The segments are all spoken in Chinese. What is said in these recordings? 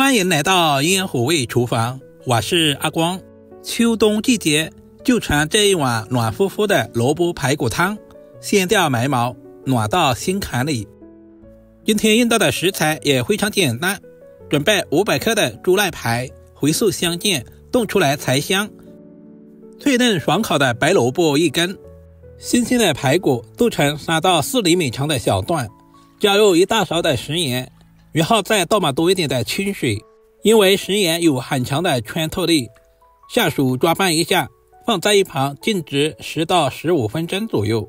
歡迎來到煙火味廚房，我是阿光。秋冬季節就傳這一碗暖乎乎的蘿蔔排骨湯，先掉眉毛，暖到心坎裡。今天用到的食材也非常簡單，準備500克的豬肋排，回素相間，凍出來才香。脆嫩爽口的白蘿蔔1根，新鮮的排骨剁成3到4厘米長的小段，加入1大勺的食鹽，然後再倒滿多一點的清水，因為食鹽有很強的穿透力，下手抓拌一下，放在一旁靜置10到15分鐘左右。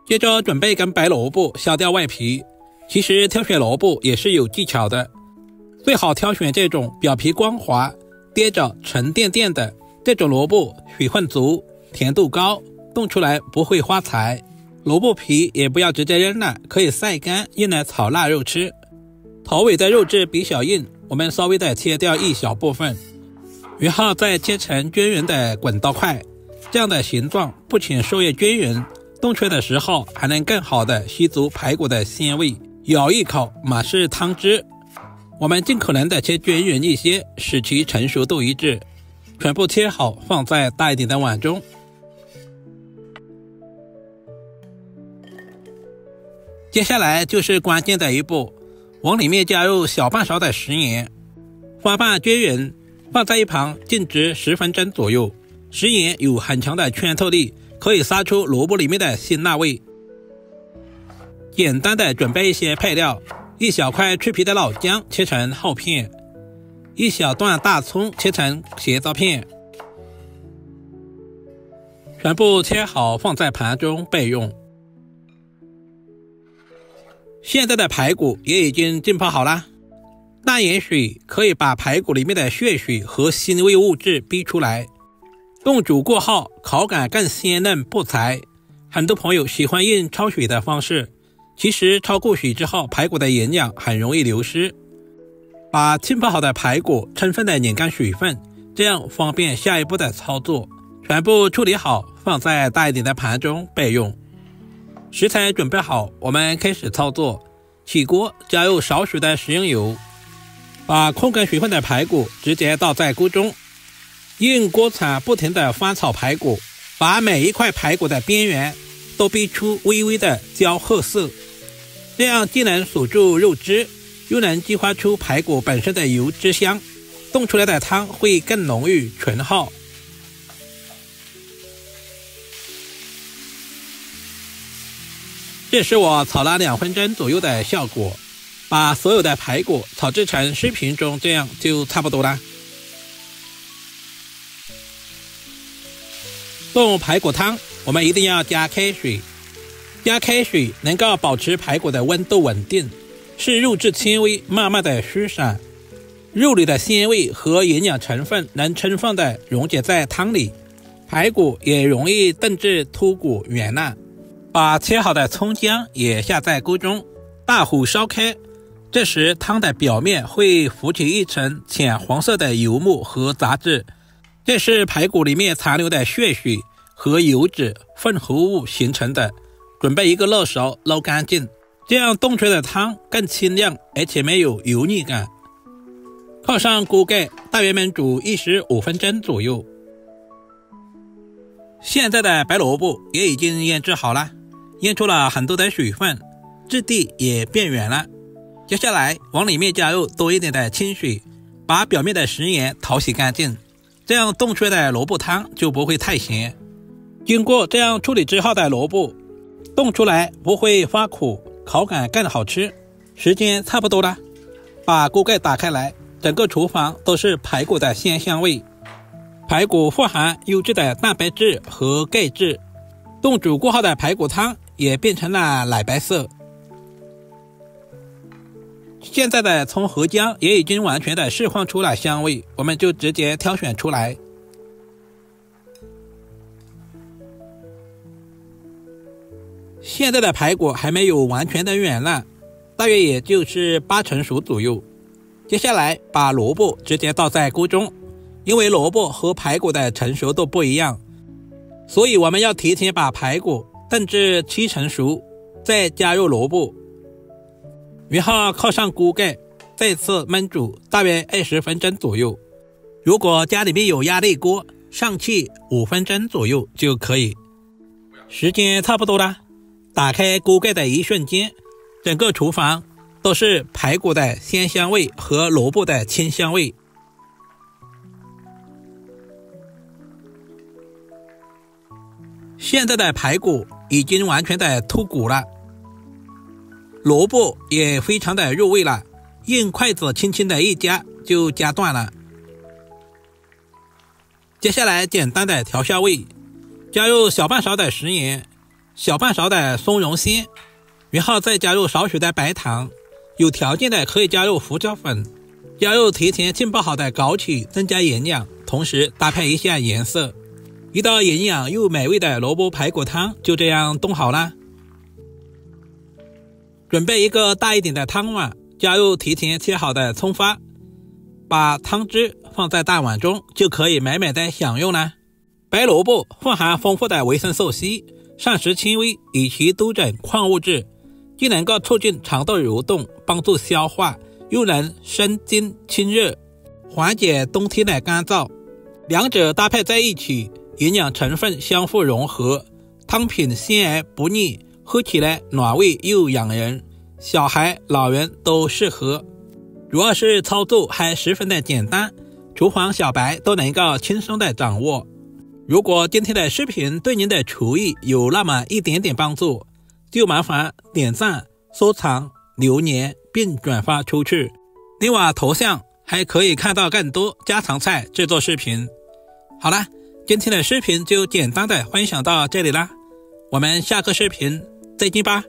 接着準備跟白蘿蔔削掉外皮，其實挑選蘿蔔也是有技巧的，最好挑選這種表皮光滑、跌着沉甸甸的，這種蘿蔔水分足，甜度高，凍出來不會發柴。蘿蔔皮也不要直接扔了，可以曬乾用來炒臘肉吃。頭尾的肉質比較硬，我們稍微的切掉一小部分，然後再切成均勻的滾刀塊，這樣的形狀不僅受液均勻，凍出來的時候還能更好的吸足排骨的鮮味，咬一口滿是湯汁。我們盡可能的切均勻一些，使其成熟度一致。全部切好放在大一點的碗中。接下來就是關鍵的一步，往裡面加入小半勺的食鹽，翻拌均勻，放在一旁靜置10分鐘左右。食鹽有很強的穿透力，可以殺出蘿蔔裡面的辛辣味。簡單的準備一些配料，一小塊去皮的老薑切成厚片，一小段大蔥切成斜刀片，全部切好放在盘中備用。现在的排骨也已经浸泡好了，淡盐水可以把排骨裡面的血水和腥味物質逼出來，凍煮過後口感更鮮嫩不柴。很多朋友喜歡用焯水的方式，其實焯過水之後排骨的營養很容易流失。把浸泡好的排骨充分的擰乾水分，這樣方便下一步的操作。全部處理好放在大一點的盤中備用。食材準備好，我們開始操作。起鍋加入少許的食用油，把控乾水分的排骨直接倒在鍋中，用鍋鏟不停地翻炒排骨，把每一塊排骨的邊緣都逼出微微的焦褐色，這樣既能鎖住肉汁，又能激發出排骨本身的油脂香，凍出來的湯會更濃郁醇厚。這是我炒了2分鐘左右的效果，把所有的排骨炒制成視頻中這樣就差不多了。凍排骨湯我們一定要加開水，加開水能夠保持排骨的溫度穩定，使肉質纖維慢慢的疏散，肉裡的鮮味和營養成分能充分的溶解在湯裡，排骨也容易燉至脫骨軟爛。把切好的蔥薑也下在鍋中，大火燒開，這時湯的表面會浮起一層淺黃色的油沫和雜質，這是排骨裡面殘留的血水和油脂混合物形成的。準備一個漏勺撈乾淨，這樣凍出來的湯更清亮，而且沒有油膩感。靠上鍋蓋，大約燜煮15分鐘左右。現在的白蘿蔔也已經醃製好了，醃出了很多的水分，質地也變軟了。接下來往裡面加入多一點的清水，把表面的食鹽淘洗乾淨，這樣凍出來的蘿蔔湯就不會太鹹。經過這樣處理之後的蘿蔔，凍出來不會發苦，口感更好吃。時間差不多了，把鍋蓋打開來，整個廚房都是排骨的鮮香味。排骨富含優質的蛋白質和鈣質，凍煮過後的排骨湯也變成了奶白色。現在的蔥和薑也已經完全的釋放出了香味，我們就直接挑選出來。現在的排骨還沒有完全的軟爛，大約也就是8成熟左右。接下來把蘿蔔直接倒在鍋中，因為蘿蔔和排骨的成熟度不一樣，所以我們要提前把排骨燉至7成熟，再加入蘿蔔，然後靠上鍋蓋，再次燜煮大約20分鐘左右。如果家裡面有壓力鍋，上氣5分鐘左右就可以。時間差不多了，打開鍋蓋的一瞬間，整個廚房都是排骨的鮮香味和蘿蔔的清香味。現在的排骨已經完全的脫骨了，蘿蔔也非常的入味了，用筷子輕輕的一夾就夾斷了。接下來簡單的調香味，加入小半勺的食鹽，小半勺的松茸鮮，然後再加入少許的白糖，有條件的可以加入胡椒粉，加入提前浸泡好的枸杞增加營養，同時搭配一下顏色，一道營養又美味的蘿蔔排骨湯就這樣燉好了。準備一個大一點的湯碗，加入提前切好的蔥花，把湯汁放在大碗中，就可以美美的享用了。白蘿蔔富含豐富的維生素 C、膳食纖維以及多種礦物質，既能夠促進腸道蠕動，幫助消化，又能生津清熱，緩解冬天的乾燥。兩者搭配在一起，營養成分相互融合，湯品鮮而不膩，喝起來暖胃又養人，小孩老人都適合。主要是操作還十分的簡單，廚房小白都能夠輕鬆的掌握。如果今天的視頻對您的廚藝有那麼一點點幫助，就麻煩點讚、收藏、留言並轉發出去。另外頭像還可以看到更多家常菜製作視頻。好了，今天的視頻就簡單的分享到這裡啦，我們下個視頻再見吧。